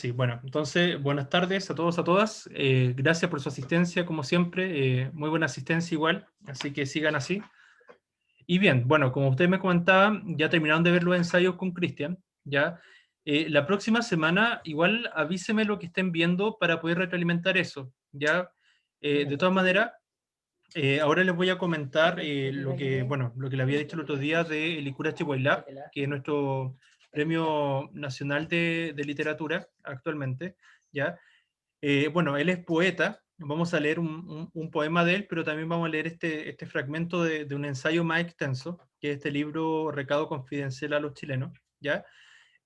sí. Bueno, entonces, buenas tardes a todos, a todas. Gracias por su asistencia, como siempre. Muy buena asistencia igual, así que sigan así. Y bien, bueno, como ustedes me comentaban, ya terminaron de ver los ensayos con Cristian, ¿ya? La próxima semana, igual avíseme lo que estén viendo para poder retroalimentar eso, ¿ya? De todas maneras, ahora les voy a comentar lo que, bueno, lo que le había dicho el otro día de Licura Chihuahua, que es nuestro premio nacional de literatura actualmente, ¿ya? Bueno, él es poeta, vamos a leer un poema de él, pero también vamos a leer este fragmento de un ensayo más extenso, que es este libro Recado Confidencial a los chilenos, ¿ya?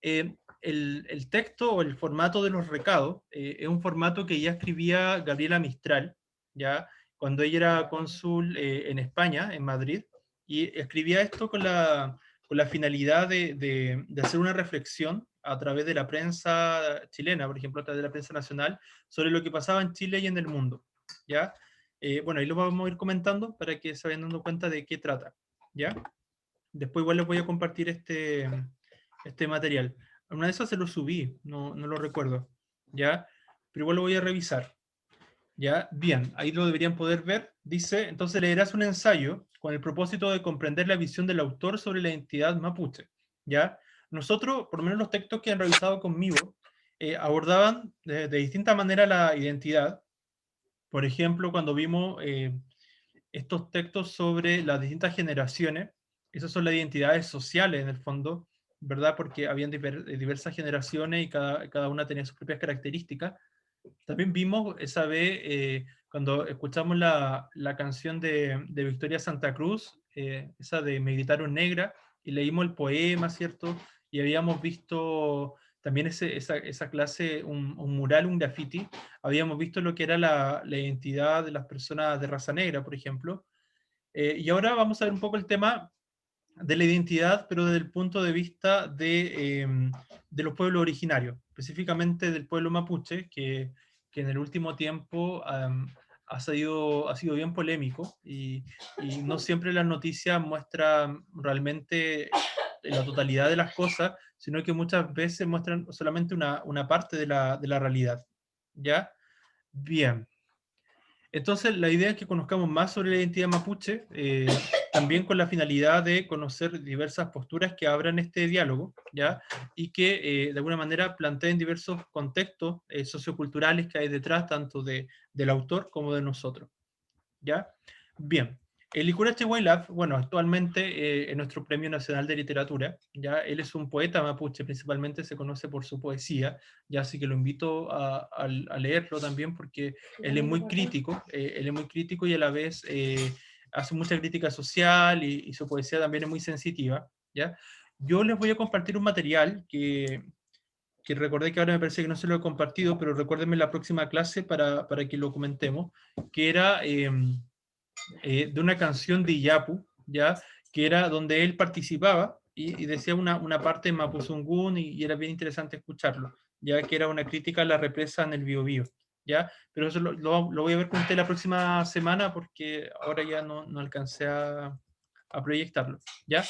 El texto o el formato de los recados es un formato que ya escribía Gabriela Mistral, ¿ya? Cuando ella era cónsul en España, en Madrid, y escribía esto con la finalidad de hacer una reflexión a través de la prensa chilena, por ejemplo, a través de la prensa nacional, sobre lo que pasaba en Chile y en el mundo, ¿ya? Bueno, ahí lo vamos a ir comentando para que se vayan dando cuenta de qué trata, ¿ya? Después igual les voy a compartir este material. Una de esas se lo subí, no lo recuerdo, ¿ya? Pero igual lo voy a revisar, ¿ya? Bien, ahí lo deberían poder ver. Dice, entonces leerás un ensayo con el propósito de comprender la visión del autor sobre la identidad mapuche, ¿ya? Nosotros, por lo menos los textos que han revisado conmigo, abordaban de distinta manera la identidad. Por ejemplo, cuando vimos estos textos sobre las distintas generaciones, esas son las identidades sociales en el fondo, ¿verdad? Porque habían diversas generaciones y cada una tenía sus propias características. También vimos esa vez, cuando escuchamos la canción de Victoria Santa Cruz, esa de Me gritaron negra, y leímos el poema, ¿cierto? Y habíamos visto también esa clase, un mural, un graffiti, habíamos visto lo que era la identidad de las personas de raza negra, por ejemplo. Y ahora vamos a ver un poco el tema de la identidad, pero desde el punto de vista de los pueblos originarios, específicamente del pueblo mapuche, que en el último tiempo ha sido bien polémico y no siempre las noticias muestran realmente la totalidad de las cosas, sino que muchas veces muestran solamente una parte de la realidad. ¿Ya? Bien. Entonces, la idea es que conozcamos más sobre la identidad mapuche, también con la finalidad de conocer diversas posturas que abran este diálogo, ¿ya? Y que de alguna manera planteen diversos contextos socioculturales que hay detrás, tanto del autor como de nosotros, ¿ya? Bien. El Licurache Wailaf, bueno, actualmente es nuestro Premio Nacional de Literatura, ¿ya? Él es un poeta mapuche, principalmente se conoce por su poesía, ya así que lo invito a leerlo también porque él es muy crítico y a la vez hace mucha crítica social y su poesía también es muy sensitiva, ¿ya? Yo les voy a compartir un material que recordé que ahora me parece que no se lo he compartido, pero recuérdenme la próxima clase para que lo comentemos, que era de una canción de Iyapu, ¿ya? Que era donde él participaba y decía una parte en Mapuzungún y era bien interesante escucharlo, ya que era una crítica a la represa en el Biobío, ¿ya? Pero eso lo voy a ver con usted la próxima semana porque ahora ya no alcancé a proyectarlo, ¿ya?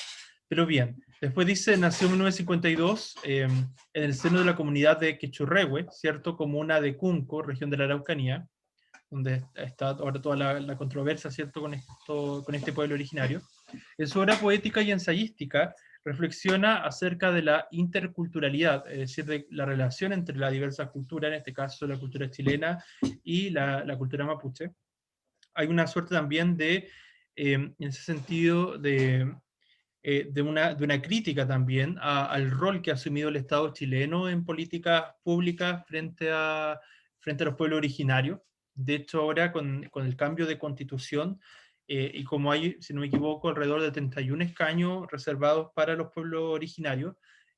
Pero bien, después dice, nació en 1952 en el seno de la comunidad de Quechurrehue, ¿cierto? Comuna de Cunco, región de la Araucanía, donde está ahora toda la controversia, ¿cierto?, con este pueblo originario. En su obra poética y ensayística reflexiona acerca de la interculturalidad, es decir, de la relación entre las diversas culturas, en este caso la cultura chilena y la cultura mapuche. Hay una suerte también en ese sentido, de una crítica también al rol que ha asumido el Estado chileno en políticas públicas frente a los pueblos originarios. De hecho, ahora con el cambio de constitución, y como hay, si no me equivoco, alrededor de 31 escaños reservados para los pueblos originarios,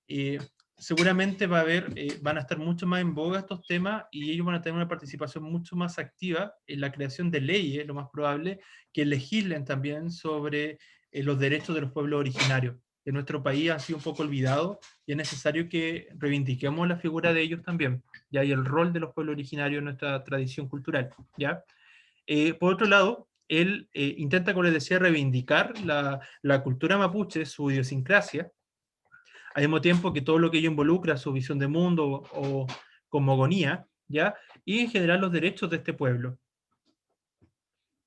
eh, seguramente van a estar mucho más en boga estos temas y ellos van a tener una participación mucho más activa en la creación de leyes, lo más probable, que legislen también sobre los derechos de los pueblos originarios de nuestro país han sido un poco olvidados y es necesario que reivindiquemos la figura de ellos también, ¿ya? Y el rol de los pueblos originarios en nuestra tradición cultural, ¿ya? Por otro lado, él intenta, como les decía, reivindicar la cultura mapuche, su idiosincrasia, al mismo tiempo que todo lo que ello involucra, su visión de mundo cosmogonía, ¿ya? Y en general los derechos de este pueblo.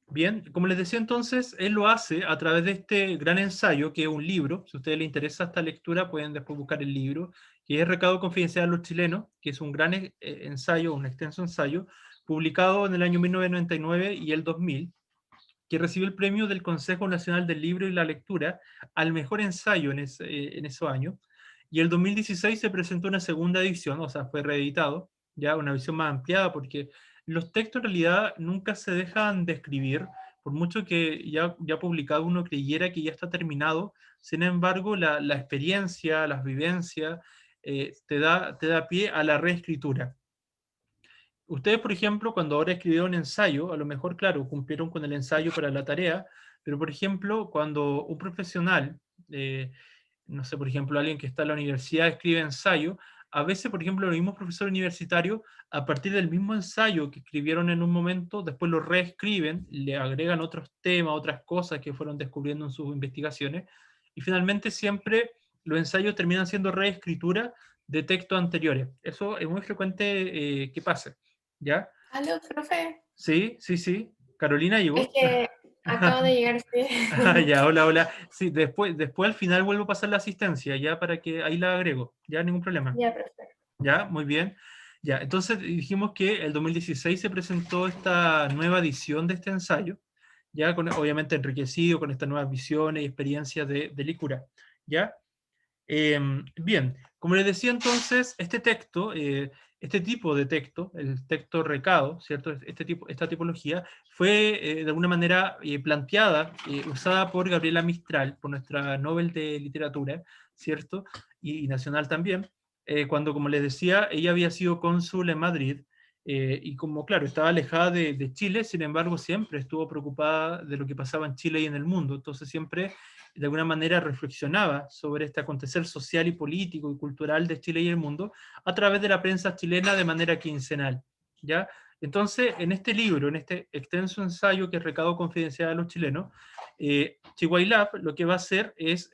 Bien, como les decía entonces, él lo hace a través de este gran ensayo, que es un libro. Si a ustedes les interesa esta lectura, pueden después buscar el libro, que es Recado Confidencial a los Chilenos, que es un gran ensayo, un extenso ensayo, publicado en el año 1999 y el 2000, que recibió el premio del Consejo Nacional del Libro y la Lectura al mejor ensayo en esos años. Y el 2016 se presentó una segunda edición, o sea, fue reeditado, ya una visión más ampliada, porque los textos en realidad nunca se dejan de escribir, por mucho que ya publicado uno creyera que ya está terminado. Sin embargo, la experiencia, las vivencias, te da pie a la reescritura. Ustedes, por ejemplo, cuando ahora escribieron un ensayo, a lo mejor, claro, cumplieron con el ensayo para la tarea, pero, por ejemplo, cuando un profesional, eh, no sé, por ejemplo, alguien que está en la universidad escribe ensayo, a veces, por ejemplo, los mismos profesores universitarios, a partir del mismo ensayo que escribieron en un momento, después lo reescriben, le agregan otros temas, otras cosas que fueron descubriendo en sus investigaciones, y finalmente siempre los ensayos terminan siendo reescritura de textos anteriores. Eso es muy frecuente que pase. ¿Ya? Aló, profe. Sí, sí, sí. Carolina Es llegó. que acabo de llegar, sí. Ah, ya, hola, hola. Sí, después al final vuelvo a pasar la asistencia, ya para que ahí la agrego. Ya, ningún problema. Ya, profe. Ya, muy bien. Ya, entonces dijimos que el 2016 se presentó esta nueva edición de este ensayo, ya obviamente enriquecido con estas nuevas visiones y experiencias de Licura. ¿Ya? Bien, como les decía entonces, este tipo de texto, el texto recado, ¿cierto? Esta tipología fue de alguna manera planteada, usada por Gabriela Mistral, por nuestra Nobel de Literatura, ¿cierto? Y nacional también, cuando, como les decía, ella había sido cónsul en Madrid, y como, claro, estaba alejada de Chile, sin embargo, siempre estuvo preocupada de lo que pasaba en Chile y en el mundo, entonces siempre de alguna manera reflexionaba sobre este acontecer social y político y cultural de Chile y el mundo a través de la prensa chilena de manera quincenal, ¿ya? Entonces, en este libro, en este extenso ensayo que es Recado Confidencial a los Chilenos, Chihuahilab lo que va a hacer es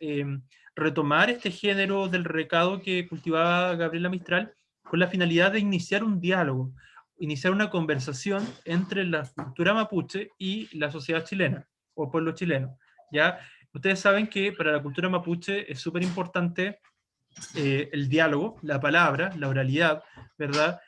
retomar este género del recado que cultivaba Gabriela Mistral con la finalidad de iniciar un diálogo, iniciar una conversación entre la cultura mapuche y la sociedad chilena, o pueblo chileno, ¿ya? Ustedes saben que para la cultura mapuche es súper importante el diálogo, la palabra, la oralidad, ¿verdad?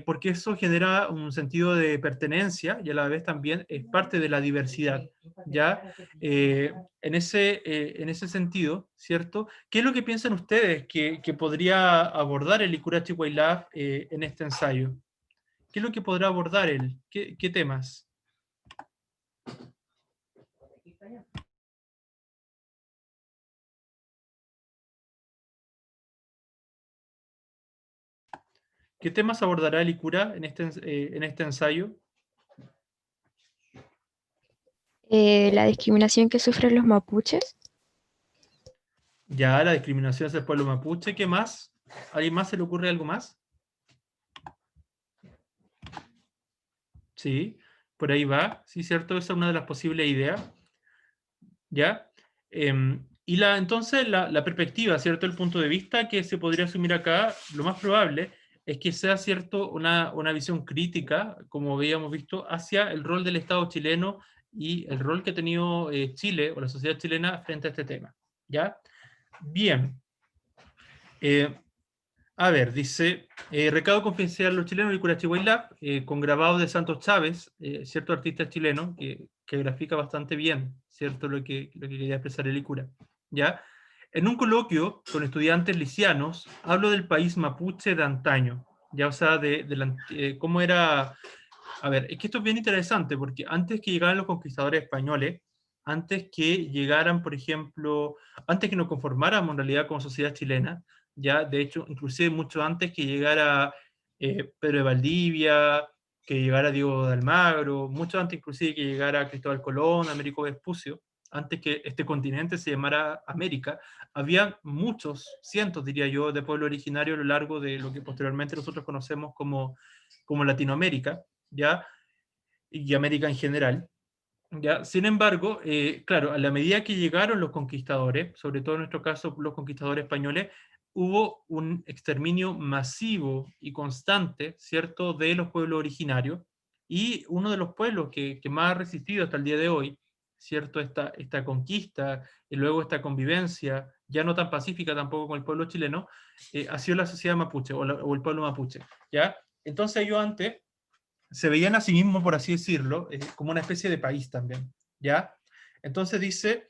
Porque eso genera un sentido de pertenencia y a la vez también es parte de la diversidad, ¿ya? En ese sentido, ¿cierto? ¿Qué es lo que piensan ustedes que podría abordar el Licurachi Wailaf en este ensayo? ¿Qué es lo que podrá abordar él? ¿Qué temas? ¿Qué temas abordará el Licura en este ensayo? La discriminación que sufren los mapuches. Ya, la discriminación hacia el pueblo mapuche, ¿qué más? ¿Alguien más se le ocurre algo más? Sí, por ahí va, sí, cierto, esa es una de las posibles ideas, ¿ya? Entonces, la perspectiva, ¿cierto? El punto de vista que se podría asumir acá, lo más probable es que sea, ¿cierto? Una visión crítica, como habíamos visto, hacia el rol del Estado chileno y el rol que ha tenido Chile o la sociedad chilena frente a este tema, ¿ya? Bien. Eh, A ver, dice, recado confidencial a los chilenos del Curachihuaylab, con grabado de Santos Chávez, cierto artista chileno, que grafica bastante bien, cierto lo que quería expresar el Icura. ¿Ya? En un coloquio con estudiantes lisianos, hablo del país mapuche de antaño, ya, o sea, cómo era... A ver, es que esto es bien interesante, porque antes que llegaran los conquistadores españoles, antes que llegaran, por ejemplo, antes que nos conformáramos en realidad como sociedad chilena, ya, de hecho, inclusive mucho antes que llegara Pedro de Valdivia, que llegara Diego de Almagro, mucho antes inclusive que llegara Cristóbal Colón, Américo Vespucio, antes que este continente se llamara América, había muchos, cientos diría yo, de pueblos originarios a lo largo de lo que posteriormente nosotros conocemos como Latinoamérica, ¿ya? Y América en general. ¿Ya? Sin embargo, claro, a la medida que llegaron los conquistadores, sobre todo en nuestro caso los conquistadores españoles, hubo un exterminio masivo y constante, ¿cierto?, de los pueblos originarios, y uno de los pueblos que más ha resistido hasta el día de hoy, ¿cierto?, esta conquista, y luego esta convivencia, ya no tan pacífica tampoco con el pueblo chileno, ha sido la sociedad mapuche, o el pueblo mapuche, ¿ya? Entonces ellos antes se veían a sí mismos, por así decirlo, como una especie de país también, ¿ya? Entonces dice,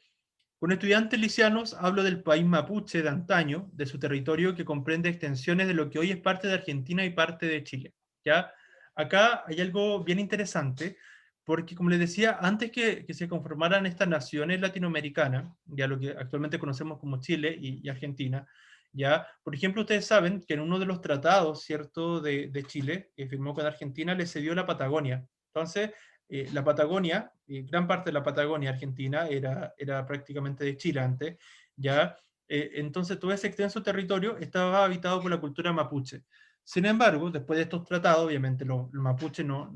con estudiantes licianos hablo del país mapuche de antaño, de su territorio que comprende extensiones de lo que hoy es parte de Argentina y parte de Chile, ¿ya? Acá hay algo bien interesante, porque como les decía, antes que se conformaran estas naciones latinoamericanas, ya lo que actualmente conocemos como Chile y Argentina, ya, por ejemplo, ustedes saben que en uno de los tratados, ¿cierto?, de Chile, que firmó con Argentina, le cedió la Patagonia. Entonces, la Patagonia, gran parte de la Patagonia argentina era prácticamente de Chile antes, ¿ya? Entonces todo ese extenso territorio estaba habitado por la cultura mapuche. Sin embargo, después de estos tratados, obviamente los mapuches no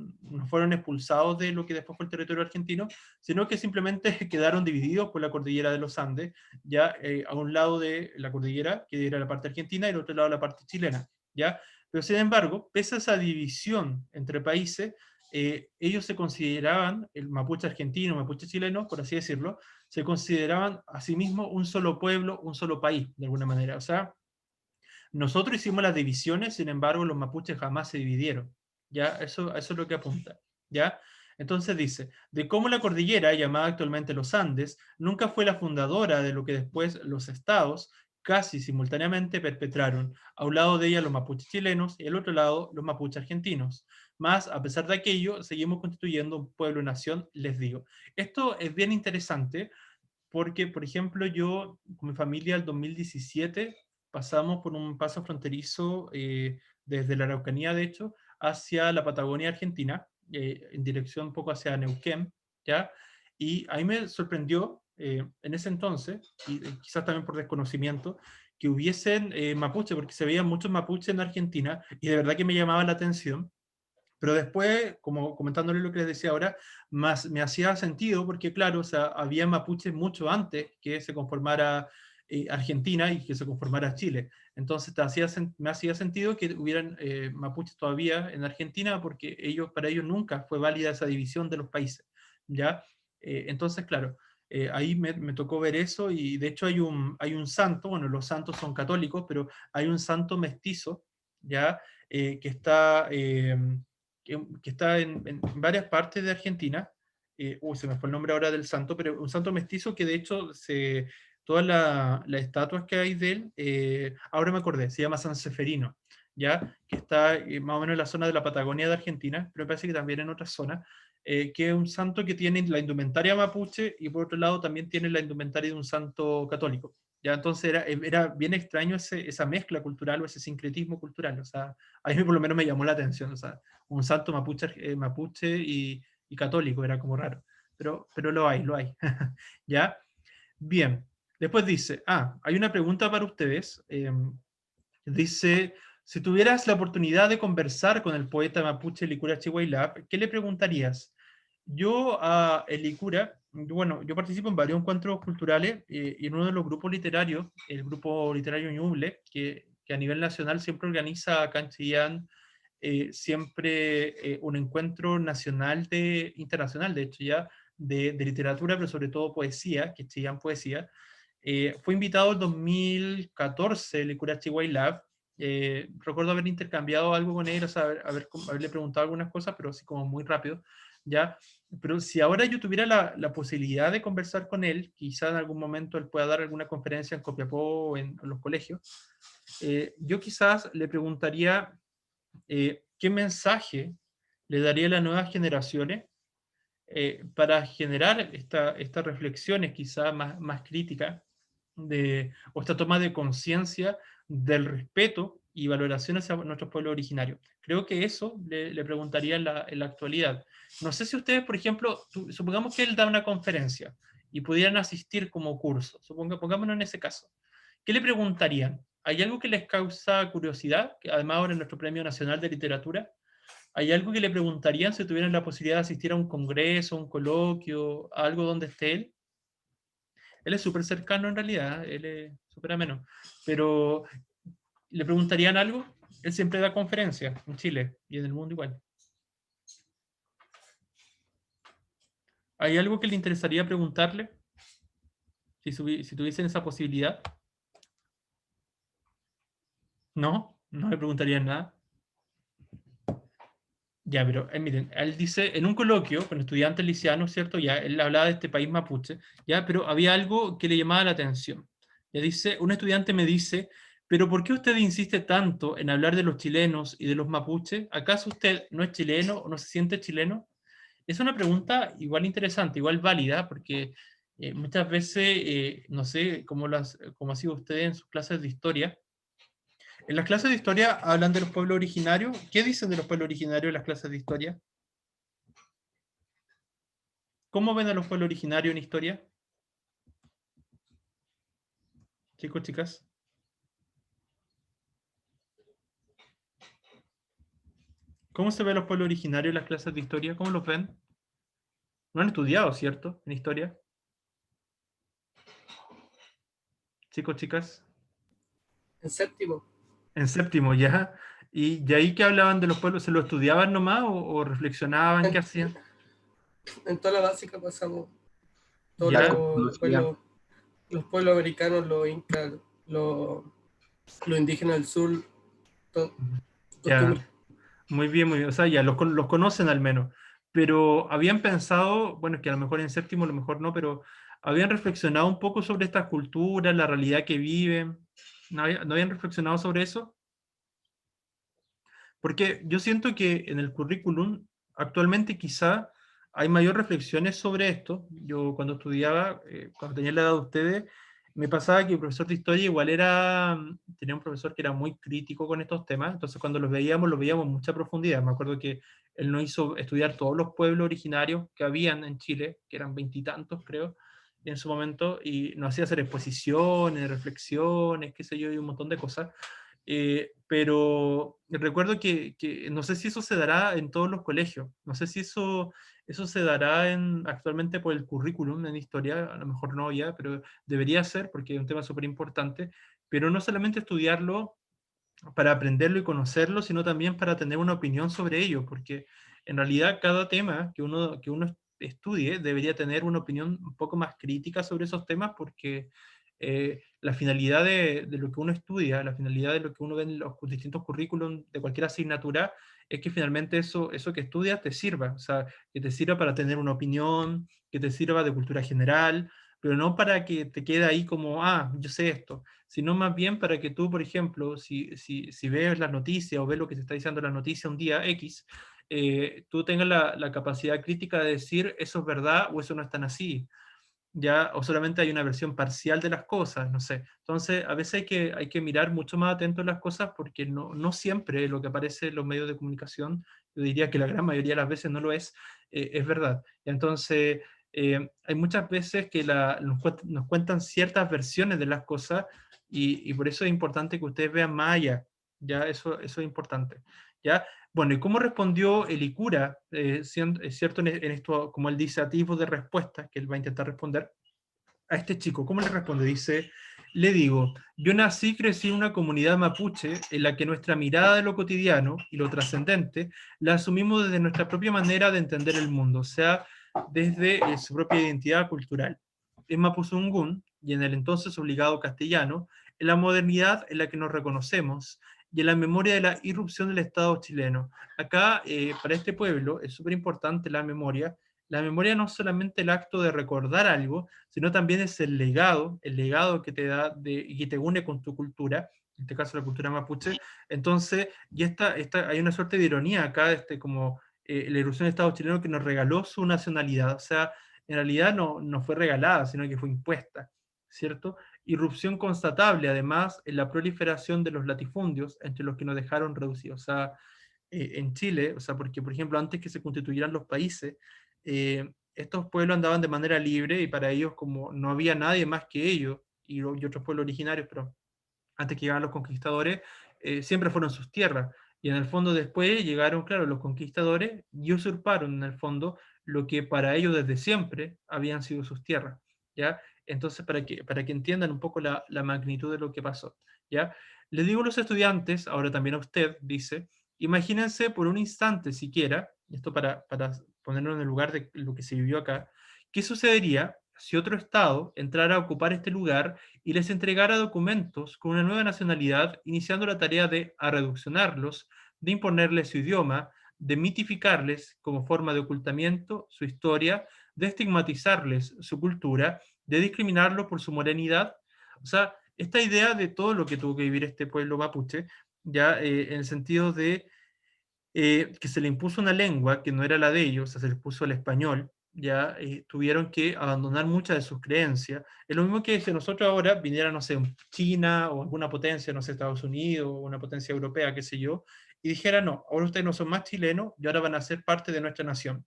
fueron expulsados de lo que después fue el territorio argentino, sino que simplemente quedaron divididos por la cordillera de los Andes, ya a un lado de la cordillera, que era la parte argentina, y al otro lado la parte chilena, ¿ya? Pero sin embargo, pese a esa división entre países, ellos se consideraban, el mapuche argentino, mapuche chileno, por así decirlo, se consideraban a sí mismos un solo pueblo, un solo país, de alguna manera. O sea, nosotros hicimos las divisiones, sin embargo, los mapuches jamás se dividieron. ¿Ya? Eso es lo que apunta. ¿Ya? Entonces dice, de cómo la cordillera, llamada actualmente los Andes, nunca fue la fundadora de lo que después los estados, casi simultáneamente, perpetraron. A un lado de ella los mapuches chilenos y al otro lado los mapuches argentinos. Más, a pesar de aquello, seguimos constituyendo un pueblo-nación, les digo. Esto es bien interesante porque, por ejemplo, yo con mi familia el 2017 pasamos por un paso fronterizo desde la Araucanía, de hecho, hacia la Patagonia Argentina, en dirección un poco hacia Neuquén, ¿ya? Y ahí me sorprendió en ese entonces, y quizás también por desconocimiento, que hubiesen mapuche, porque se veían muchos mapuches en Argentina, y de verdad que me llamaba la atención, pero después, como comentándole lo que les decía ahora, más me hacía sentido porque, claro, o sea, había mapuches mucho antes que se conformara Argentina y que se conformara Chile. Entonces me hacía sentido que hubieran mapuches todavía en Argentina porque para ellos nunca fue válida esa división de los países, ¿ya? Entonces, claro, ahí me tocó ver eso y de hecho hay un santo, bueno, los santos son católicos, pero hay un santo mestizo, ¿ya? Que está que está en varias partes de Argentina. Se me fue el nombre ahora del santo, pero un santo mestizo que de hecho todas las estatuas que hay de él, ahora me acordé, se llama San Seferino, ¿ya? Que está más o menos en la zona de la Patagonia de Argentina, pero me parece que también en otras zonas, que es un santo que tiene la indumentaria mapuche y por otro lado también tiene la indumentaria de un santo católico. Ya, entonces era bien extraño esa mezcla cultural o ese sincretismo cultural. O sea, a mí por lo menos me llamó la atención. O sea, un santo mapuche y católico, era como raro. Pero lo hay. ¿Ya? Bien. Después dice, hay una pregunta para ustedes. Dice, si tuvieras la oportunidad de conversar con el poeta mapuche Licura Chihuahilap, ¿qué le preguntarías? Yo a Licura, bueno, yo participo en varios encuentros culturales y en uno de los grupos literarios, el grupo literario Ñuble, que a nivel nacional siempre organiza acá en Chillán siempre un encuentro nacional internacional, de hecho ya, de literatura, pero sobre todo poesía, que es Chillán Poesía. Fue invitado en 2014, Licurachi Lab. Recuerdo haber intercambiado algo con él, o sea, haberle preguntado algunas cosas, pero así como muy rápido, ¿ya? Pero si ahora yo tuviera la posibilidad de conversar con él, quizá en algún momento él pueda dar alguna conferencia en Copiapó o en los colegios, yo quizás le preguntaría qué mensaje le daría a las nuevas generaciones para generar estas reflexiones quizá más críticas o esta toma de conciencia del respeto y valoración hacia nuestros pueblos originarios. Creo que eso le preguntaría en la actualidad. No sé si ustedes, por ejemplo, supongamos que él da una conferencia y pudieran asistir como curso, pongámonos en ese caso. ¿Qué le preguntarían? ¿Hay algo que les causa curiosidad? Que además ahora en nuestro Premio Nacional de Literatura, ¿hay algo que le preguntarían si tuvieran la posibilidad de asistir a un congreso, un coloquio, a algo donde esté él? Él es súper cercano en realidad, él es súper ameno. Pero ¿Le preguntarían algo? Él siempre da conferencias en Chile y en el mundo igual. ¿Hay algo que le interesaría preguntarle? Si tuviesen esa posibilidad. ¿No? ¿No le preguntarían nada? Ya, pero miren, él dice, en un coloquio con estudiantes lisianos, ¿cierto? Ya, él hablaba de este país mapuche, ya, pero había algo que le llamaba la atención. Ya dice, un estudiante me dice, pero ¿por qué usted insiste tanto en hablar de los chilenos y de los mapuches? ¿Acaso usted no es chileno o no se siente chileno? Es una pregunta igual interesante, igual válida, porque muchas veces, no sé cómo ha sido usted en sus clases de historia. En las clases de historia hablan de los pueblos originarios. ¿Qué dicen de los pueblos originarios en las clases de historia? ¿Cómo ven a los pueblos originarios en historia? Chicos, chicas. ¿Cómo se ven los pueblos originarios en las clases de historia? ¿Cómo los ven? No han estudiado, ¿cierto? En historia. Chicos, chicas. En séptimo. En séptimo ya. ¿Y ahí que hablaban de los pueblos? ¿Se lo estudiaban nomás o reflexionaban? ¿Qué En, hacían? en toda la básica pasamos todos Ya. los pueblos americanos, los incas, los indígenas del sur, todo, Ya. costumbres. Muy bien, muy bien. O sea, ya los conocen al menos. Pero habían pensado, bueno, que a lo mejor en séptimo, a lo mejor no, pero habían reflexionado un poco sobre estas culturas, la realidad que viven. ¿No habían reflexionado sobre eso? Porque yo siento que en el currículum actualmente quizá hay mayor reflexiones sobre esto. Yo cuando estudiaba, cuando tenía la edad de ustedes, me pasaba que el profesor de historia igual tenía un profesor que era muy crítico con estos temas, entonces cuando los veíamos en mucha profundidad. Me acuerdo que él nos hizo estudiar todos los pueblos originarios que habían en Chile, que eran veintitantos creo, en su momento, y nos hacía hacer exposiciones, reflexiones, qué sé yo, y un montón de cosas. Pero recuerdo que no sé si eso se dará en todos los colegios, no sé si eso se dará actualmente por el currículum en historia, a lo mejor no ya, pero debería ser porque es un tema súper importante, pero no solamente estudiarlo para aprenderlo y conocerlo, sino también para tener una opinión sobre ello, porque en realidad cada tema que uno estudie debería tener una opinión un poco más crítica sobre esos temas, porque la finalidad de lo que uno estudia, la finalidad de lo que uno ve en los distintos currículums de cualquier asignatura, es que finalmente eso que estudias te sirva, o sea, que te sirva para tener una opinión, que te sirva de cultura general, pero no para que te quede ahí como, yo sé esto, sino más bien para que tú, por ejemplo, si ves las noticias o ves lo que se está diciendo en la noticia un día X, tú tengas la capacidad crítica de decir eso es verdad o eso no es tan así, ya, o solamente hay una versión parcial de las cosas, no sé. Entonces, a veces hay que mirar mucho más atento a las cosas porque no siempre lo que aparece en los medios de comunicación, yo diría que la gran mayoría de las veces no lo es verdad. Entonces, hay muchas veces que nos cuentan ciertas versiones de las cosas y por eso es importante que ustedes vean más allá, ya, eso es importante, ya. Bueno, ¿y cómo respondió el ICURA? Es cierto, en esto, como él dice, a tipo de respuestas que él va a intentar responder a este chico. ¿Cómo le responde? Dice, le digo, yo nací y crecí en una comunidad mapuche en la que nuestra mirada de lo cotidiano y lo trascendente la asumimos desde nuestra propia manera de entender el mundo, o sea, desde su propia identidad cultural. En Mapuzungún y en el entonces obligado castellano, en la modernidad en la que nos reconocemos y en la memoria de la irrupción del Estado chileno. Acá, para este pueblo, es súper importante la memoria. La memoria no es solamente el acto de recordar algo, sino también es el legado que te da y que te une con tu cultura, en este caso la cultura mapuche. Entonces, hay una suerte de ironía acá, como la irrupción del Estado chileno que nos regaló su nacionalidad. O sea, en realidad no fue regalada, sino que fue impuesta, ¿cierto? Irrupción constatable, además, en la proliferación de los latifundios, entre los que nos dejaron reducidos. O sea, en Chile, o sea, porque, por ejemplo, antes que se constituyeran los países, estos pueblos andaban de manera libre y para ellos, como no había nadie más que ellos y otros pueblos originarios, pero antes que llegaran los conquistadores, siempre fueron sus tierras. Y en el fondo después llegaron, claro, los conquistadores y usurparon en el fondo lo que para ellos desde siempre habían sido sus tierras. ¿Ya? Entonces, para que entiendan un poco la magnitud de lo que pasó. ¿ya? Le digo a los estudiantes, ahora también a usted, dice, imagínense por un instante siquiera, esto para ponerlo en el lugar de lo que se vivió acá, ¿qué sucedería si otro Estado entrara a ocupar este lugar y les entregara documentos con una nueva nacionalidad, iniciando la tarea de reduccionarlos, de imponerles su idioma, de mitificarles como forma de ocultamiento su historia, de estigmatizarles su cultura, de discriminarlos por su morenidad? O sea, esta idea de todo lo que tuvo que vivir este pueblo mapuche, ya en el sentido de que se le impuso una lengua que no era la de ellos, o sea, se les puso el español, ya tuvieron que abandonar muchas de sus creencias. Es lo mismo que si nosotros ahora viniera, no sé, China o alguna potencia, no sé, Estados Unidos o una potencia europea, qué sé yo, y dijera, no, ahora ustedes no son más chilenos y ahora van a ser parte de nuestra nación.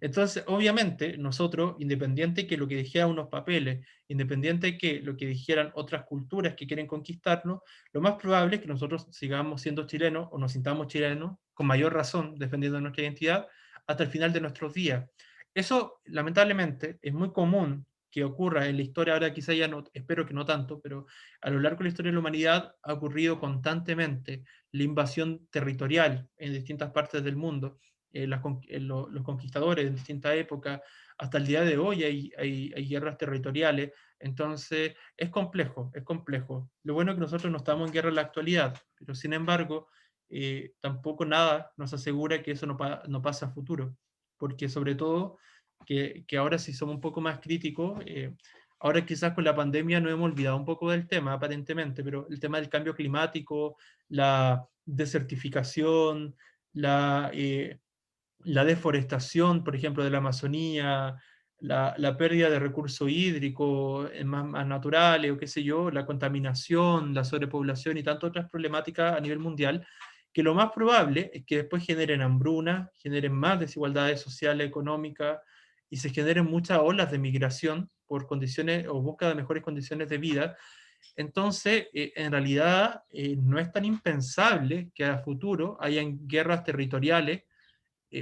Entonces, obviamente, nosotros, independiente que lo que dijeran unos papeles, independiente que lo que dijeran otras culturas que quieren conquistarnos, lo más probable es que nosotros sigamos siendo chilenos o nos sintamos chilenos, con mayor razón, defendiendo nuestra identidad, hasta el final de nuestros días. Eso, lamentablemente, es muy común que ocurra en la historia, ahora quizá ya no, espero que no tanto, pero a lo largo de la historia de la humanidad ha ocurrido constantemente la invasión territorial en distintas partes del mundo, los conquistadores en distintas épocas, hasta el día de hoy hay guerras territoriales, entonces es complejo, es complejo. Lo bueno es que nosotros no estamos en guerra en la actualidad, pero sin embargo, tampoco nada nos asegura que eso no pase a futuro, porque sobre todo que ahora sí somos un poco más críticos, ahora quizás con la pandemia nos hemos olvidado un poco del tema, aparentemente, pero el tema del cambio climático, la desertificación, la deforestación, por ejemplo, de la Amazonía, la pérdida de recursos hídricos más naturales, o qué sé yo, la contaminación, la sobrepoblación y tantas otras problemáticas a nivel mundial, que lo más probable es que después generen hambruna, generen más desigualdades sociales, económicas, y se generen muchas olas de migración por condiciones o búsqueda de mejores condiciones de vida. Entonces, en realidad, no es tan impensable que a futuro hayan guerras territoriales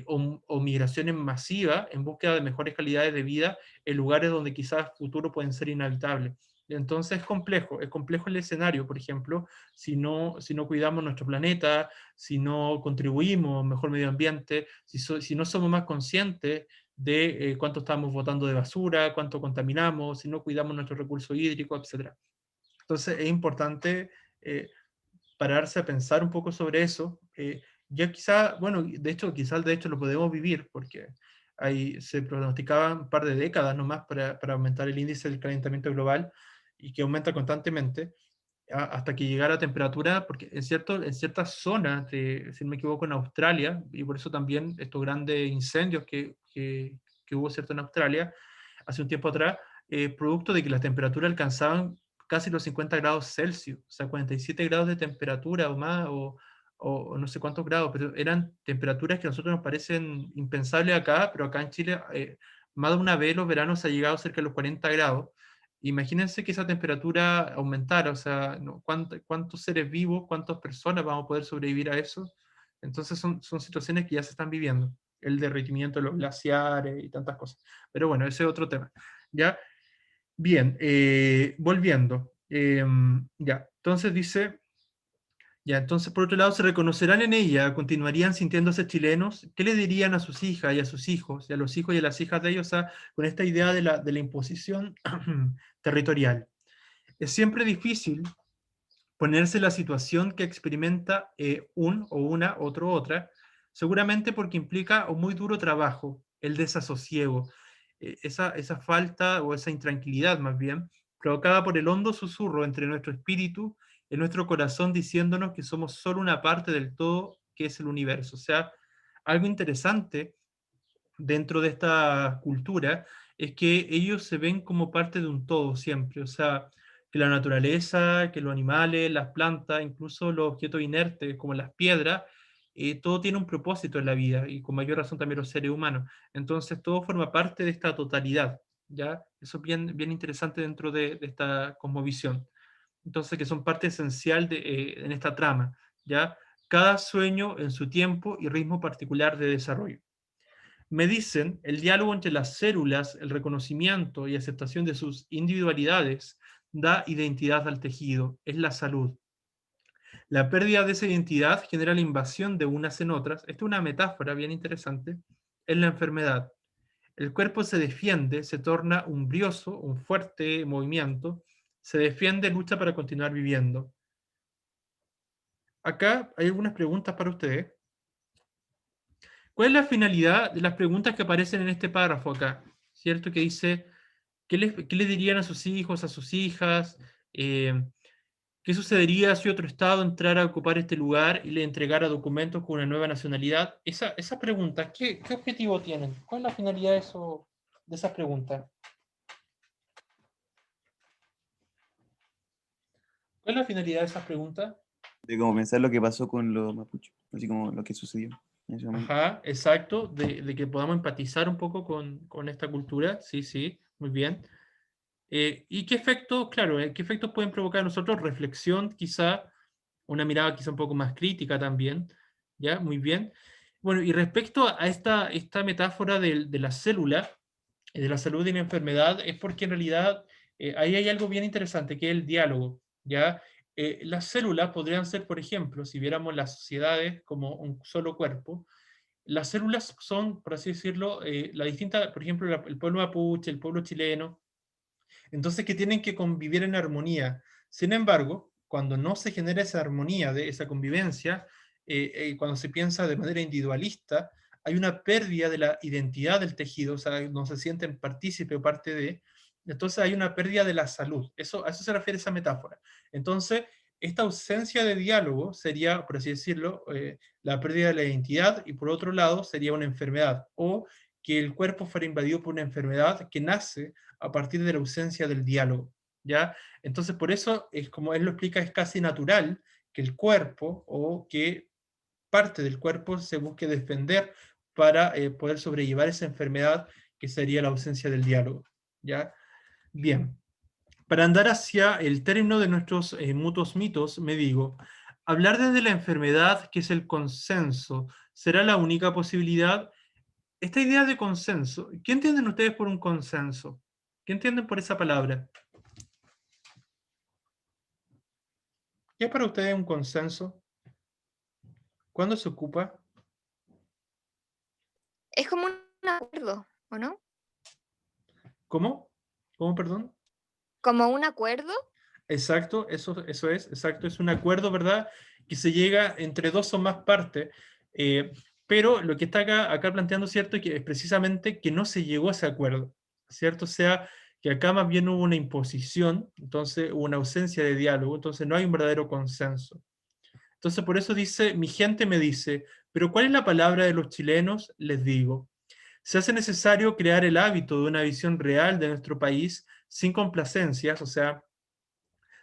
o migraciones masivas en búsqueda de mejores calidades de vida en lugares donde quizás futuro pueden ser inhabitables. Entonces es complejo el escenario, por ejemplo, si no cuidamos nuestro planeta, si no contribuimos a un mejor medio ambiente, si no somos más conscientes de cuánto estamos botando de basura, cuánto contaminamos, si no cuidamos nuestros recursos hídricos, etc. Entonces es importante pararse a pensar un poco sobre eso. Ya quizá, bueno, de hecho lo podemos vivir, porque ahí se pronosticaban un par de décadas nomás para aumentar el índice del calentamiento global, y que aumenta constantemente, hasta que llegara a temperatura, porque en ciertas zonas, si no me equivoco, en Australia, y por eso también estos grandes incendios que hubo, ¿cierto?, en Australia, hace un tiempo atrás, producto de que las temperaturas alcanzaban casi los 50 grados Celsius, o sea, 47 grados de temperatura o más, o no sé cuántos grados, pero eran temperaturas que a nosotros nos parecen impensables acá, pero acá en Chile, más de una vez los veranos ha llegado cerca de los 40 grados. Imagínense que esa temperatura aumentara, o sea, ¿no? ¿Cuántos seres vivos, cuántas personas vamos a poder sobrevivir a eso? Entonces son situaciones que ya se están viviendo, el derretimiento de los glaciares y tantas cosas. Pero bueno, ese es otro tema. ¿Ya? Bien, volviendo. Ya, entonces dice, ya, entonces por otro lado, se reconocerán en ella, continuarían sintiéndose chilenos. ¿Qué le dirían a sus hijas y a sus hijos, y a los hijos y a las hijas de ellos, con esta idea de la imposición territorial? Es siempre difícil ponerse en la situación que experimenta un o una, otro, otra, seguramente porque implica un muy duro trabajo, el desasosiego, esa falta o esa intranquilidad más bien, provocada por el hondo susurro entre nuestro espíritu y nuestro corazón diciéndonos que somos solo una parte del todo que es el universo. O sea, algo interesante dentro de esta cultura es que ellos se ven como parte de un todo siempre, o sea, que la naturaleza, que los animales, las plantas, incluso los objetos inertes como las piedras, todo tiene un propósito en la vida, y con mayor razón también los seres humanos. Entonces todo forma parte de esta totalidad, ¿ya? Eso es bien, bien interesante dentro de esta cosmovisión. Entonces, que son parte esencial en esta trama, ¿ya? Cada sueño en su tiempo y ritmo particular de desarrollo. Me dicen, el diálogo entre las células, el reconocimiento y aceptación de sus individualidades, da identidad al tejido, es la salud. La pérdida de esa identidad genera la invasión de unas en otras. Esta es una metáfora bien interesante. Es la enfermedad. El cuerpo se defiende, se torna umbrioso, un fuerte movimiento, se defiende, lucha para continuar viviendo. Acá hay algunas preguntas para ustedes. ¿Cuál es la finalidad de las preguntas que aparecen en este párrafo acá? ¿Cierto? Que dice, ¿qué le dirían a sus hijos, a sus hijas? ¿Qué sucedería si otro Estado entrara a ocupar este lugar y le entregara documentos con una nueva nacionalidad? Esas preguntas, ¿qué objetivo tienen? ¿Cuál es la finalidad de esas preguntas? ¿Cuál es la finalidad de esas preguntas? De como pensar lo que pasó con los mapuches, así como lo que sucedió en ese momento. Ajá, exacto, de que podamos empatizar un poco con esta cultura, sí, sí, muy bien. ¿Y qué efectos, claro, qué efectos pueden provocar en nosotros? Reflexión, quizá, una mirada quizá un poco más crítica también, ¿ya? Muy bien. Bueno, y respecto a esta metáfora de la célula, de la salud y la enfermedad, es porque en realidad ahí hay algo bien interesante, que es el diálogo, ¿ya? Las células podrían ser, por ejemplo, si viéramos las sociedades como un solo cuerpo, las células son, por así decirlo, la distinta, por ejemplo, el pueblo mapuche, el pueblo chileno, entonces que tienen que convivir en armonía. Sin embargo, cuando no se genera esa armonía, de esa convivencia, cuando se piensa de manera individualista, hay una pérdida de la identidad del tejido, o sea, no se sienten partícipe o parte de, entonces hay una pérdida de la salud. A eso se refiere esa metáfora. Entonces, esta ausencia de diálogo sería, por así decirlo, la pérdida de la identidad, y por otro lado sería una enfermedad, o que el cuerpo fuera invadido por una enfermedad que nace a partir de la ausencia del diálogo, ¿ya? Entonces, por eso, es como él lo explica, es casi natural que el cuerpo o que parte del cuerpo se busque defender para poder sobrellevar esa enfermedad que sería la ausencia del diálogo, ¿ya? Bien, para andar hacia el término de nuestros mutuos mitos, me digo, hablar desde la enfermedad, que es el consenso, será la única posibilidad. Esta idea de consenso, ¿qué entienden ustedes por un consenso? ¿Qué entienden por esa palabra? ¿Qué es para ustedes un consenso? ¿Cuándo se ocupa? Es como un acuerdo, ¿o no? ¿Cómo? ¿Cómo, perdón? Como un acuerdo. Exacto, eso es, exacto, es un acuerdo, ¿verdad? Que se llega entre dos o más partes, eh, pero lo que está acá planteando, ¿cierto? Que es precisamente que no se llegó a ese acuerdo, ¿cierto? O sea, que acá más bien hubo una imposición, entonces hubo una ausencia de diálogo, entonces no hay un verdadero consenso. Entonces por eso dice, mi gente me dice, pero ¿cuál es la palabra de los chilenos? Les digo. Se hace necesario crear el hábito de una visión real de nuestro país sin complacencias, o sea,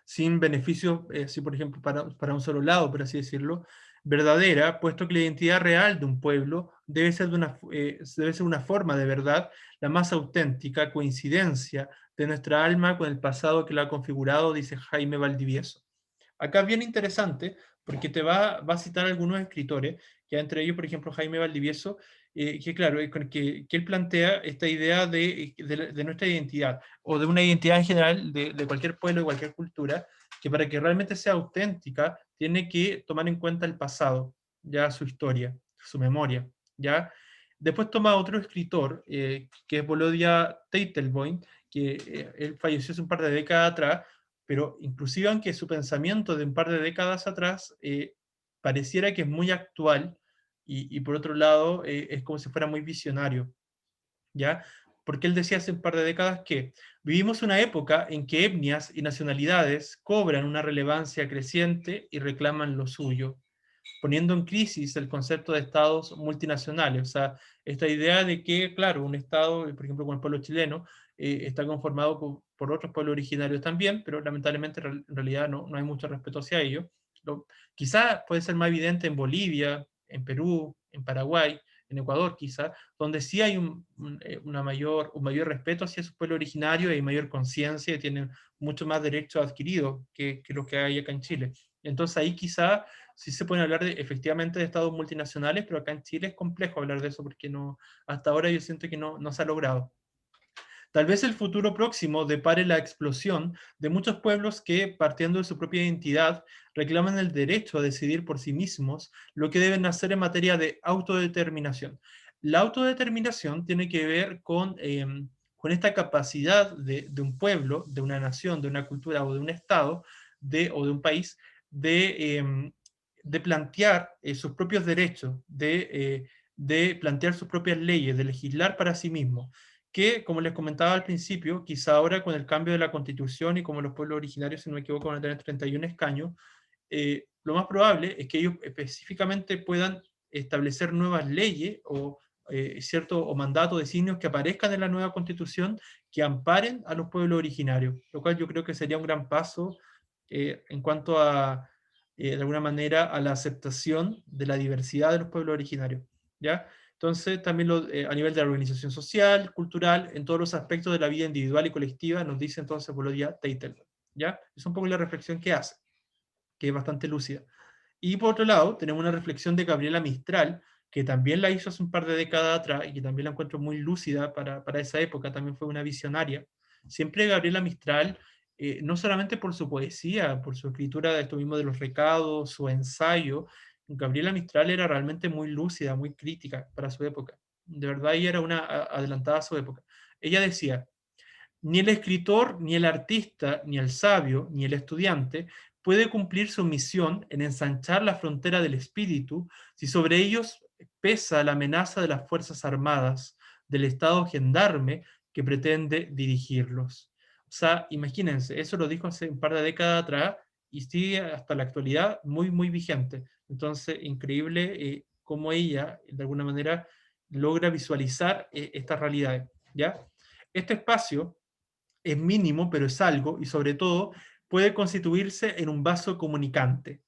sin beneficios, si por ejemplo para un solo lado, por así decirlo, verdadera, puesto que la identidad real de un pueblo debe ser una forma de verdad, la más auténtica coincidencia de nuestra alma con el pasado que la ha configurado, dice Jaime Valdivieso. Acá es bien interesante, porque va a citar algunos escritores, que entre ellos, por ejemplo, Jaime Valdivieso, que claro, que él plantea esta idea de nuestra identidad, o de una identidad en general de cualquier pueblo, de cualquier cultura, que para que realmente sea auténtica, tiene que tomar en cuenta el pasado, ya su historia, su memoria, ¿ya? Después toma otro escritor, que es Volodya Teitelbaum, que él falleció hace un par de décadas atrás, pero inclusive aunque su pensamiento de un par de décadas atrás pareciera que es muy actual, y por otro lado es como si fuera muy visionario, ¿ya? Porque él decía hace un par de décadas que vivimos una época en que etnias y nacionalidades cobran una relevancia creciente y reclaman lo suyo, poniendo en crisis el concepto de estados multinacionales. O sea, esta idea de que, claro, un estado, por ejemplo, como el pueblo chileno, está conformado por otros pueblos originarios también, pero lamentablemente en realidad no hay mucho respeto hacia ellos. Quizás puede ser más evidente en Bolivia, en Perú, en Paraguay, en Ecuador quizá, donde sí hay un mayor respeto hacia su pueblo originario y mayor conciencia, y tienen mucho más derechos adquiridos que los que hay acá en Chile. Entonces ahí quizá sí se pueden hablar efectivamente de estados multinacionales, pero acá en Chile es complejo hablar de eso porque hasta ahora yo siento que no se ha logrado. Tal vez el futuro próximo depare la explosión de muchos pueblos que, partiendo de su propia identidad, reclaman el derecho a decidir por sí mismos lo que deben hacer en materia de autodeterminación. La autodeterminación tiene que ver con esta capacidad de un pueblo, de una nación, de una cultura o de un estado, o de un país, de plantear sus propios derechos, de plantear sus propias leyes, de legislar para sí mismo, que, como les comentaba al principio, quizá ahora con el cambio de la Constitución y como los pueblos originarios, si no me equivoco, van a tener 31 escaños, lo más probable es que ellos específicamente puedan establecer nuevas leyes o mandatos, designios que aparezcan en la nueva Constitución que amparen a los pueblos originarios, lo cual yo creo que sería un gran paso en cuanto a, de alguna manera, a la aceptación de la diversidad de los pueblos originarios, ¿ya? Entonces, también a nivel de la organización social, cultural, en todos los aspectos de la vida individual y colectiva, nos dice entonces Bolodia Teitelbaum, ¿ya? Es un poco la reflexión que hace, que es bastante lúcida. Y por otro lado, tenemos una reflexión de Gabriela Mistral, que también la hizo hace un par de décadas atrás, y que también la encuentro muy lúcida para esa época, también fue una visionaria. Siempre Gabriela Mistral, no solamente por su poesía, por su escritura de esto mismo de los recados, su ensayo, Gabriela Mistral era realmente muy lúcida, muy crítica para su época. De verdad, ella era una adelantada a su época. Ella decía: ni el escritor, ni el artista, ni el sabio, ni el estudiante puede cumplir su misión en ensanchar la frontera del espíritu si sobre ellos pesa la amenaza de las fuerzas armadas, del Estado gendarme que pretende dirigirlos. O sea, imagínense, eso lo dijo hace un par de décadas atrás y sigue hasta la actualidad muy, muy vigente. Entonces, increíble cómo ella, de alguna manera, logra visualizar estas realidades, ¿ya? Este espacio es mínimo, pero es algo, y sobre todo puede constituirse en un vaso comunicante.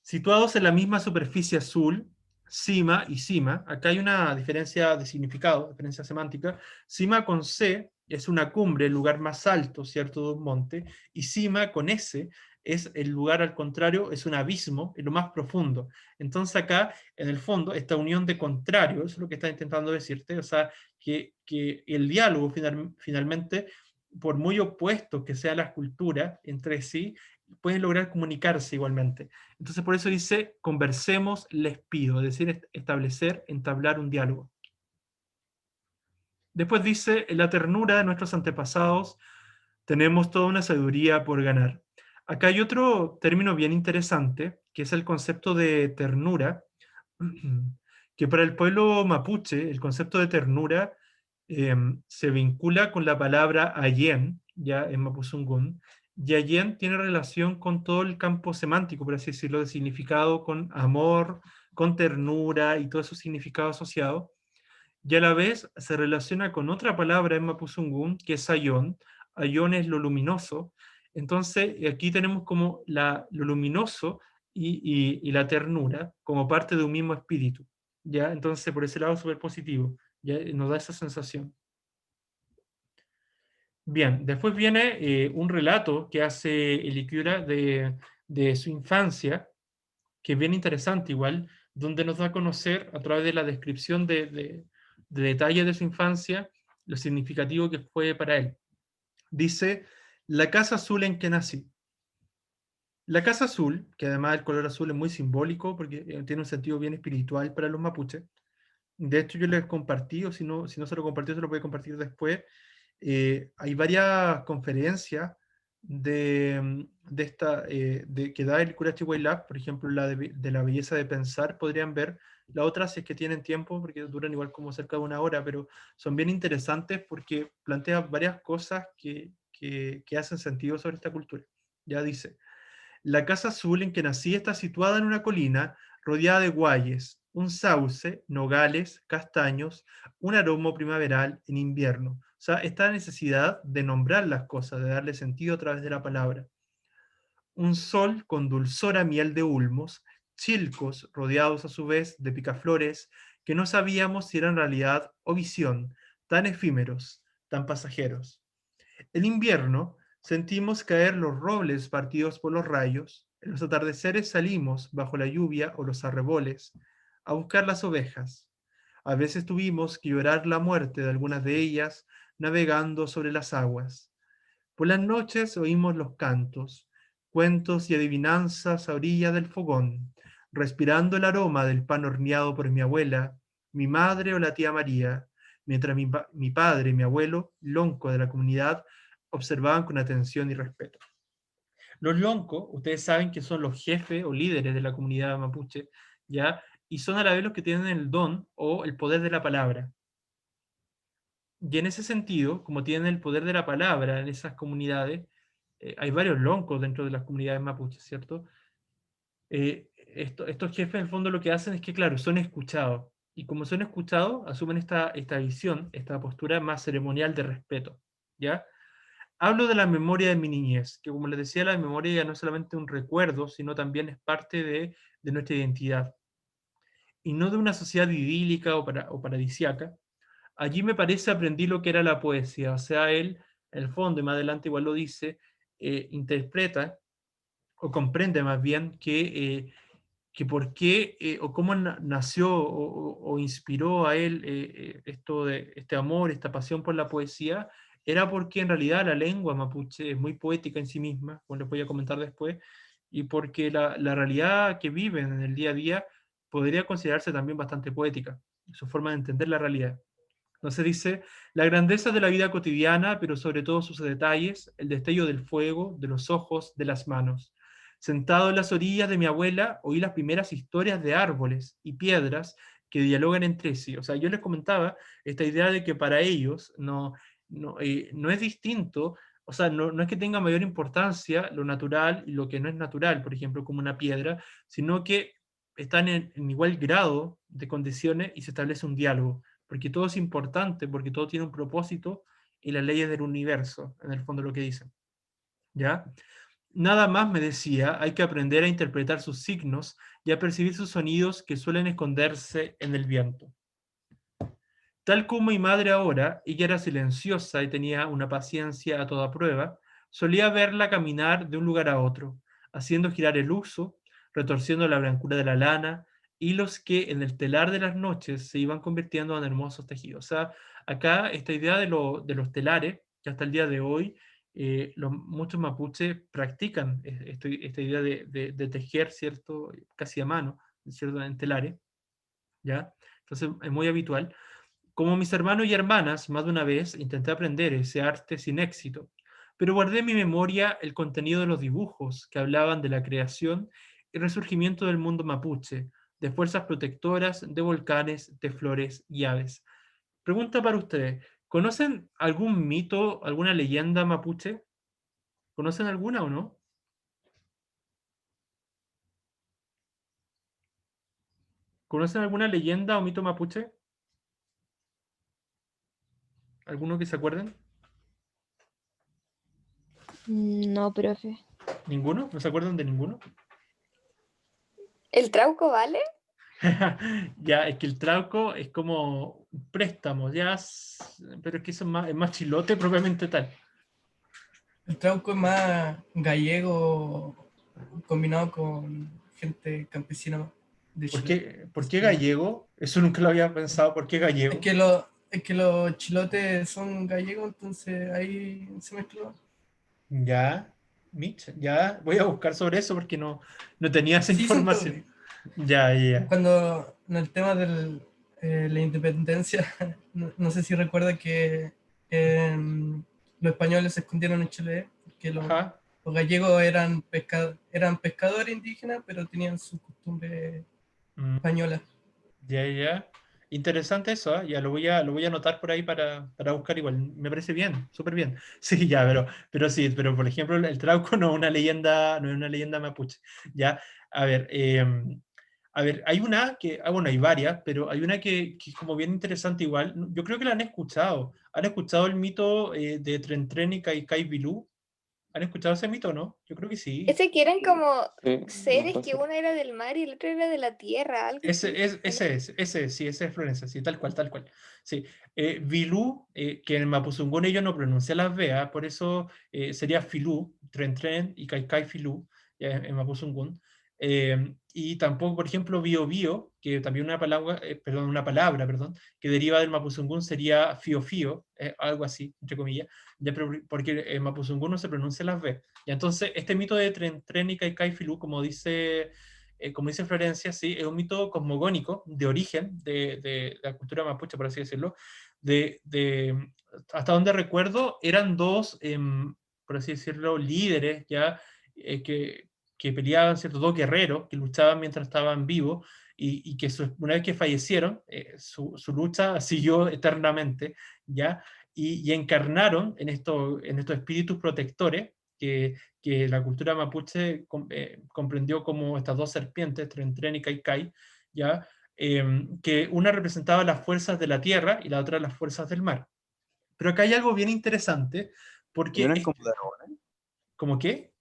Situados en la misma superficie azul, cima y cima, acá hay una diferencia de significado, diferencia semántica. Cima con C es una cumbre, el lugar más alto, ¿cierto?, de un monte, y cima con S es el lugar al contrario, es un abismo, es lo más profundo. Entonces acá, en el fondo, esta unión de contrarios, eso es lo que está intentando decirte, o sea, que el diálogo finalmente, por muy opuestos que sean las culturas entre sí, pueden lograr comunicarse igualmente. Entonces por eso dice, conversemos, les pido, es decir, establecer, entablar un diálogo. Después dice, en la ternura de nuestros antepasados tenemos toda una sabiduría por ganar. Acá hay otro término bien interesante, que es el concepto de ternura, que para el pueblo mapuche, el concepto de ternura se vincula con la palabra ayen, ya en Mapuzungún, y ayen tiene relación con todo el campo semántico, por así decirlo, de significado, con amor, con ternura y todo eso significado asociado, y a la vez se relaciona con otra palabra en Mapuzungún, que es ayón. Ayón es lo luminoso. Entonces, aquí tenemos como lo luminoso y la ternura como parte de un mismo espíritu, ¿ya? Entonces, por ese lado, súper positivo, ¿ya? Nos da esa sensación. Bien, después viene un relato que hace Elikura de su infancia, que es bien interesante igual, donde nos da a conocer a través de la descripción de detalles de su infancia, lo significativo que fue para él. Dice, la casa azul en que nací. La casa azul, que además el color azul es muy simbólico, porque tiene un sentido bien espiritual para los mapuches. De hecho, yo les compartí, o si no se lo compartió, se lo voy a compartir después. Hay varias conferencias que da el Curachi Wailab, por ejemplo, la de la belleza de pensar, podrían ver. La otra, si es que tienen tiempo, porque duran igual como cerca de una hora, pero son bien interesantes porque plantean varias cosas que hacen sentido sobre esta cultura. Ya dice, la casa azul en que nací está situada en una colina rodeada de guayes, un sauce, nogales, castaños, un aroma primaveral en invierno. O sea, esta necesidad de nombrar las cosas, de darle sentido a través de la palabra. Un sol con dulzor a miel de ulmos, chilcos rodeados a su vez de picaflores que no sabíamos si eran realidad o visión, tan efímeros, tan pasajeros. En invierno sentimos caer los robles partidos por los rayos, en los atardeceres salimos, bajo la lluvia o los arreboles, a buscar las ovejas. A veces tuvimos que llorar la muerte de algunas de ellas, navegando sobre las aguas. Por las noches oímos los cantos, cuentos y adivinanzas a orilla del fogón, respirando el aroma del pan horneado por mi abuela, mi madre o la tía María, mientras mi padre y mi abuelo, lonco de la comunidad, observaban con atención y respeto. Los loncos, ustedes saben que son los jefes o líderes de la comunidad mapuche, ¿ya? Y son a la vez los que tienen el don o el poder de la palabra. Y en ese sentido, como tienen el poder de la palabra en esas comunidades, hay varios loncos dentro de las comunidades mapuches, ¿cierto? Estos jefes en el fondo lo que hacen es que, claro, son escuchados. Y como son escuchados, asumen esta visión, esta postura más ceremonial de respeto, ¿ya? Hablo de la memoria de mi niñez, que como les decía, la memoria ya no es solamente un recuerdo, sino también es parte de nuestra identidad. Y no de una sociedad idílica o paradisiaca. Allí me parece aprendí lo que era la poesía, o sea, él, en el fondo, y más adelante igual lo dice, interpreta, o comprende más bien, que por qué, o cómo nació o inspiró a él este amor, esta pasión por la poesía, era porque en realidad la lengua mapuche es muy poética en sí misma, como les voy a comentar después, y porque la realidad que viven en el día a día podría considerarse también bastante poética, su forma de entender la realidad. Entonces dice, la grandeza de la vida cotidiana, pero sobre todo sus detalles, el destello del fuego, de los ojos, de las manos. Sentado en las orillas de mi abuela, oí las primeras historias de árboles y piedras que dialogan entre sí. O sea, yo les comentaba esta idea de que para ellos no es distinto, o sea, no es que tenga mayor importancia lo natural y lo que no es natural, por ejemplo, como una piedra, sino que están en igual grado de condiciones y se establece un diálogo porque todo es importante, porque todo tiene un propósito y las leyes del universo, en el fondo lo que dicen. ¿Ya? Nada más me decía, hay que aprender a interpretar sus signos y a percibir sus sonidos que suelen esconderse en el viento. Tal como mi madre ahora, ella era silenciosa y tenía una paciencia a toda prueba, solía verla caminar de un lugar a otro, haciendo girar el uso, retorciendo la blancura de la lana, hilos que en el telar de las noches se iban convirtiendo en hermosos tejidos. O sea, acá esta idea de los telares, que hasta el día de hoy muchos mapuches practican esta idea de tejer, ¿cierto? Casi a mano, ¿cierto? En telares, ¿ya? Entonces es muy habitual. Como mis hermanos y hermanas, más de una vez intenté aprender ese arte sin éxito, pero guardé en mi memoria el contenido de los dibujos que hablaban de la creación y resurgimiento del mundo mapuche, de fuerzas protectoras, de volcanes, de flores y aves. Pregunta para ustedes, ¿conocen algún mito, alguna leyenda mapuche? ¿Conocen alguna o no? ¿Conocen alguna leyenda o mito mapuche? ¿Alguno que se acuerden? No, profe. ¿Ninguno? ¿No se acuerdan de ninguno? ¿El trauco vale? Ya, es que el trauco es como préstamos, ya, pero es que eso es más chilote propiamente tal. El trauco es más gallego combinado con gente campesina de Chile. ¿Por qué gallego? Eso nunca lo había pensado. ¿Por qué Es gallego? que, es que los chilotes son gallegos, entonces ahí se mezcló. Ya, Mitch, ya, voy a buscar sobre eso porque no tenía esa Sí, son todos. información. Ya, ya. Cuando en el tema de la independencia, no sé si recuerda que los españoles se escondieron en Chile, que Ajá. los gallegos eran pescadores indígenas, pero tenían su costumbre Mm, española. ya, ya. Interesante eso, ¿ah? Ya lo voy a anotar por ahí para buscar igual. Me parece bien, súper bien. Sí, ya, pero sí, pero por ejemplo, el Trauco no es una leyenda, no es una leyenda mapuche. Ya, a ver, hay una que, bueno, hay varias, pero hay una que es como bien interesante igual. Yo creo que la han escuchado. ¿Han escuchado el mito de Tren Tren y Kai Bilú? ¿Han escuchado ese mito o no? Yo creo que sí. Ese que eran como Sí, seres puede que ser. uno era del mar y el otro era de la tierra, algo así. ¿o no? Sí, ese es Florencia, sí, tal cual, tal cual. Sí. Vilú, que en Mapuzungún ellos no pronuncian las veas, por eso sería Filú, Tren Tren y Kai Kai Filú, en Mapuzungún. y tampoco, por ejemplo, biobío, que también una palabra, que deriva del mapuzungún sería fío, algo así, entre comillas, ya, porque en mapuzungún no se pronuncia las B. Y entonces, este mito de Tren y Kaikai Filú, como dice Florencia, sí, es un mito cosmogónico, de origen, de la cultura mapuche, por así decirlo, hasta donde recuerdo, eran dos, por así decirlo, líderes ya, que peleaban, ¿cierto? Dos guerreros que luchaban mientras estaban vivos y que una vez que fallecieron, su lucha siguió eternamente, ¿ya? Y encarnaron en estos espíritus protectores que la cultura mapuche comprendió como estas dos serpientes, Tren y Kaikai, ¿ya? Que una representaba las fuerzas de la tierra y la otra las fuerzas del mar. Pero acá hay algo bien interesante, Y porque... eran como dragones. ¿Cómo qué?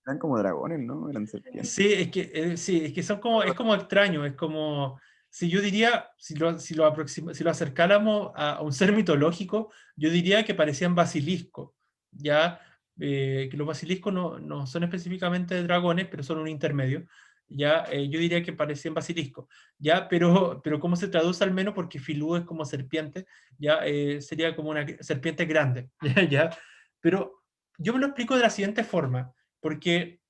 Eran como dragones, ¿no? Eran serpientes. Sí, es que es como extraño, es como, si yo diría, si lo acercáramos a un ser mitológico, yo diría que parecían basiliscos, ya, que los basiliscos no son específicamente dragones, pero son un intermedio, ya, yo diría que parecían basiliscos, ya, pero cómo se traduce al menos, porque filú es como serpiente, ya, sería como una serpiente grande, ya, pero yo me lo explico de la siguiente forma, porque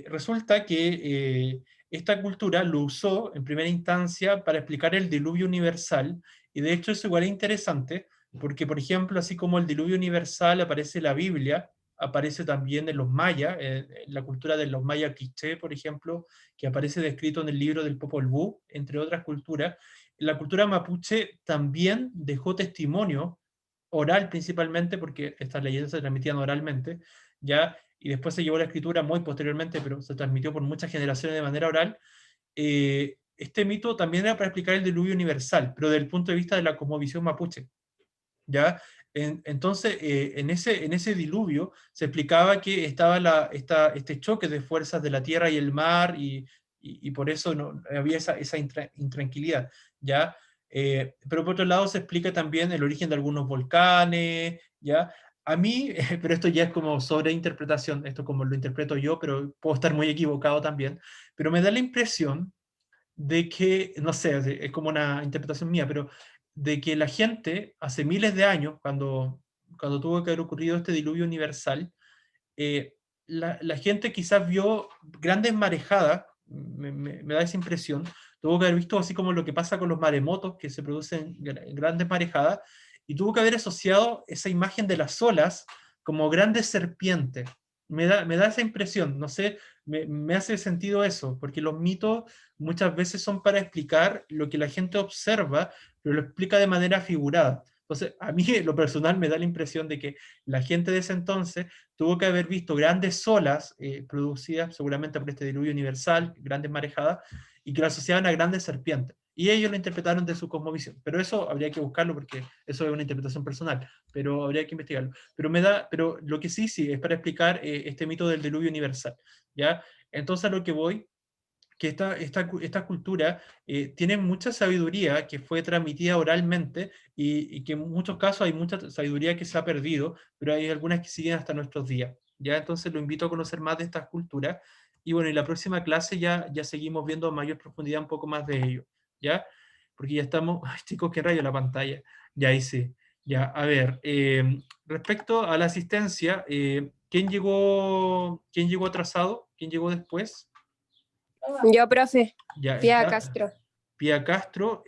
resulta que esta cultura lo usó en primera instancia para explicar el diluvio universal, y de hecho eso igual es interesante, porque por ejemplo, así como el diluvio universal aparece en la Biblia, aparece también en los mayas, en la cultura de los mayas quiché, por ejemplo, que aparece descrito en el libro del Popol Vuh, entre otras culturas. La cultura mapuche también dejó testimonio, oral principalmente, porque estas leyendas se transmitían oralmente, ya, y después se llevó la escritura muy posteriormente, pero se transmitió por muchas generaciones de manera oral. Este mito también era para explicar el diluvio universal, pero desde el punto de vista de la cosmovisión mapuche, ¿ya? Entonces, en ese diluvio se explicaba que estaba este choque de fuerzas de la tierra y el mar, y por eso no, había esa intranquilidad, ¿ya? Pero por otro lado se explica también el origen de algunos volcanes, ¿ya? A mí, pero esto ya es como sobreinterpretación, esto como lo interpreto yo, pero puedo estar muy equivocado también, pero me da la impresión de que, no sé, es como una interpretación mía, pero de que la gente hace miles de años, cuando tuvo que haber ocurrido este diluvio universal, la gente quizás vio grandes marejadas, me da esa impresión, tuvo que haber visto así como lo que pasa con los maremotos, que se producen grandes marejadas, y tuvo que haber asociado esa imagen de las olas como grandes serpientes. Me da esa impresión, no sé, me hace sentido eso, porque los mitos muchas veces son para explicar lo que la gente observa, pero lo explica de manera figurada. Entonces, a mí, lo personal, me da la impresión de que la gente de ese entonces tuvo que haber visto grandes olas producidas seguramente por este diluvio universal, grandes marejadas, y que lo asociaban a grandes serpientes. Y ellos lo interpretaron de su cosmovisión. Pero eso habría que buscarlo porque eso es una interpretación personal, pero habría que investigarlo. Pero lo que sí, es para explicar este mito del diluvio universal, ¿ya? Entonces a lo que voy, que esta cultura tiene mucha sabiduría que fue transmitida oralmente y que en muchos casos hay mucha sabiduría que se ha perdido, pero hay algunas que siguen hasta nuestros días. ¿Ya? Entonces lo invito a conocer más de estas culturas y bueno, en la próxima clase ya seguimos viendo a mayor profundidad un poco más de ello. ¿Ya? Porque ya estamos... Ay, chicos, qué rayo la pantalla. Ya ahí sí. Ya, a ver, respecto a la asistencia, quién llegó atrasado? ¿Quién llegó después? Yo, profe, Ya Pia está. Castro. Pia Castro,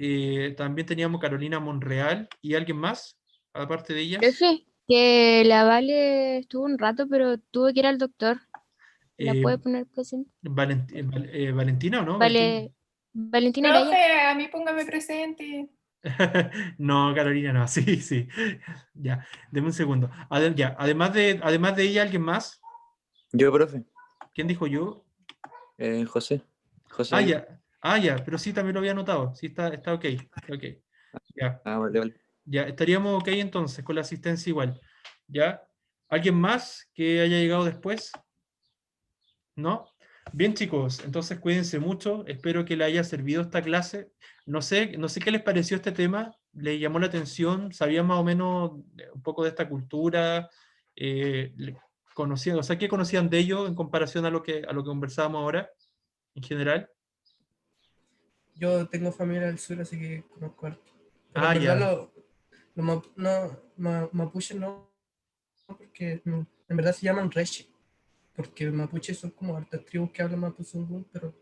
también teníamos Carolina Monreal y alguien más, aparte de ellas. Profe, que la Vale estuvo un rato, pero tuvo que ir al doctor. ¿La Eh, puede poner presente? Valentina o no? Vale, Valentina Profe, Araya. a mí póngame presente. No, Carolina no, sí, sí. Ya, deme un segundo. Ya, además de ella, ¿alguien más? Yo, profe. ¿Quién dijo yo? José. José Ah, Aguirre. ya. Ah, ya, pero sí, también lo había anotado. Sí, está ok. Está ok. Ya. Ah, vale, vale. Ya, estaríamos ok entonces, con la asistencia igual. ¿Ya? ¿Alguien más que haya llegado después? ¿No? Bien, chicos, entonces cuídense mucho. Espero que les haya servido esta clase. No sé qué les pareció este tema. ¿Les llamó la atención? ¿Sabían más o menos un poco de esta cultura? ¿Conocían, o sea, qué conocían de ello en comparación a lo que conversábamos ahora, en general? yo tengo familia del sur, así que conozco harto. Pero Ah, en verdad ya. mapuches no, porque en verdad se llaman reche, porque mapuches son como hartas tribus que hablan mapuzungún, pero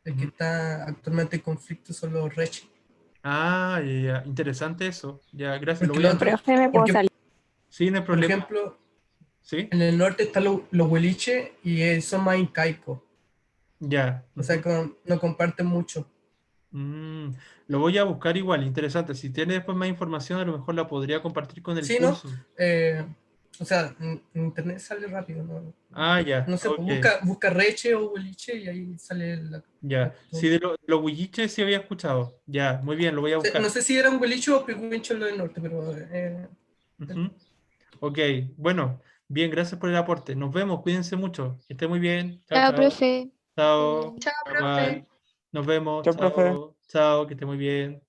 el que Ujú. está actualmente en conflicto son los reche. Ah, ya, ya. Interesante eso. Ya, gracias. Lo Porque voy a los otros, anotar. Profe, ¿me puedo porque, salir? Sí, no hay por problema. ejemplo, Sí, en el norte están los hueliches y son más incaicos, ya. o sea, Ujú. no comparten mucho. Mm, lo voy a buscar igual, interesante. Si tiene después más información, a lo mejor la podría compartir con el Sí, ¿no? curso. O sea, en internet sale rápido, ¿no? Ah, ya, No sé, pues ok, busca reche o hueliche y ahí sale ya. Sí, todo. de los huilliches sí había escuchado. Ya, muy bien, lo voy a No buscar. sé si era un huiliche o pehuenche lo del norte, pero Ujú. Ok, bueno, bien, gracias por el aporte. Nos vemos, cuídense mucho. Que esté muy bien. Chao, Chao, chao. profe. Chao. Chao, profe. Igual. Nos vemos. Chao, profe. Chao. Chao, que esté muy bien.